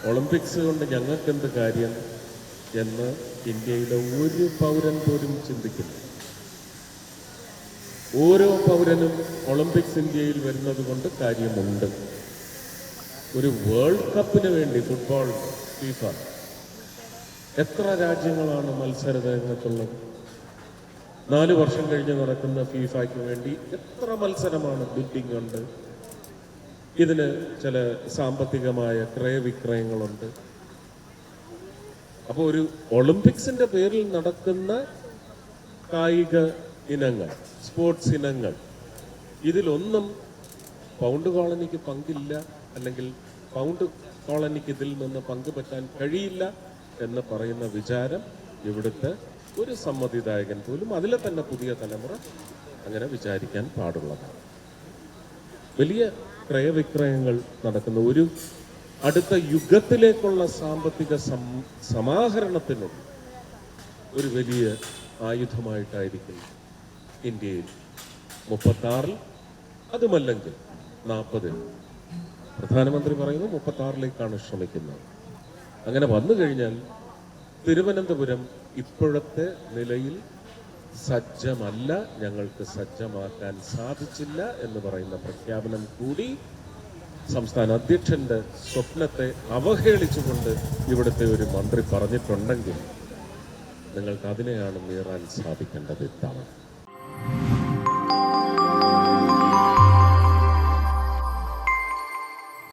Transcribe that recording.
Olympics കൊണ്ട് ഞങ്ങൾക്കെന്ത് കാര്യം എന്ന് ഇന്ത്യയിലെ ഒരു പൗരൻ പോലും ചിന്തിക്കുന്നു. ഓരോ പൗരനും ഒളിമ്പിക്സ് ഇന്ത്യയിൽ വരുന്നത് കൊണ്ട് കാര്യമുണ്ട്. ഒരു വേൾഡ് കപ്പിന് വേണ്ടി ഫുട്ബോൾ ഫീഫ എത്ര രാജ്യങ്ങളാണ് മത്സര രംഗത്തുള്ളത്? 4 വർഷം കഴിഞ്ഞ് നടക്കുന്ന ഫീഫയ്ക്ക് വേണ്ടി എത്ര മത്സരമാണ്? ബിഡിംഗ് ഉണ്ട്, ഇതിന് ചില സാമ്പത്തികമായ ക്രയവിക്രയങ്ങളുണ്ട്. അപ്പോൾ ഒരു ഒളിമ്പിക്സിന്റെ പേരിൽ നടക്കുന്ന കായിക ഇനങ്ങൾ, സ്പോർട്സ് ഇനങ്ങൾ, ഇതിലൊന്നും പൗണ്ട് കോളനിക്ക് പങ്കില്ല, അല്ലെങ്കിൽ പൗണ്ട് കോളനിക്ക് ഇതിൽ നിന്ന് പങ്കുപറ്റാൻ കഴിയില്ല എന്ന് പറയുന്ന വിചാരം ഇവിടുത്തെ ഒരു സമ്മതിദായകൻ പോലും, അതിലെ തന്നെ പുതിയ തലമുറ അങ്ങനെ വിചാരിക്കാൻ പാടുള്ളതാണ്. വലിയ ക്രയവിക്രയങ്ങൾ നടക്കുന്ന ഒരു അടുത്ത യുഗത്തിലേക്കുള്ള സാമ്പത്തിക സമാഹരണത്തിനുള്ള ഒരു വലിയ ആയുധമായിട്ടായിരിക്കും ഇന്ത്യയിൽ 36-ൽ, അതുമല്ലെങ്കിൽ 40-ൽ. പ്രധാനമന്ത്രി പറയുന്നു 36-ലേക്കാണ് ശ്രമിക്കുന്നത്. അങ്ങനെ വന്നു കഴിഞ്ഞാൽ തിരുവനന്തപുരം ഇപ്പോഴത്തെ നിലയിൽ സജ്ജമല്ല, ഞങ്ങൾക്ക് സജ്ജമാക്കാൻ സാധിച്ചില്ല എന്ന് പറയുന്ന പ്രഖ്യാപനം കൂടി സംസ്ഥാന അധ്യക്ഷന്റെ സ്വപ്നത്തെ അവഹേളിച്ചുകൊണ്ട് ഇവിടുത്തെ ഒരു മന്ത്രി പറഞ്ഞിട്ടുണ്ടെങ്കിൽ നിങ്ങൾക്ക് അതിനെയാണ് മീറാൻ സാധിക്കേണ്ടത് ഇത്തവണ.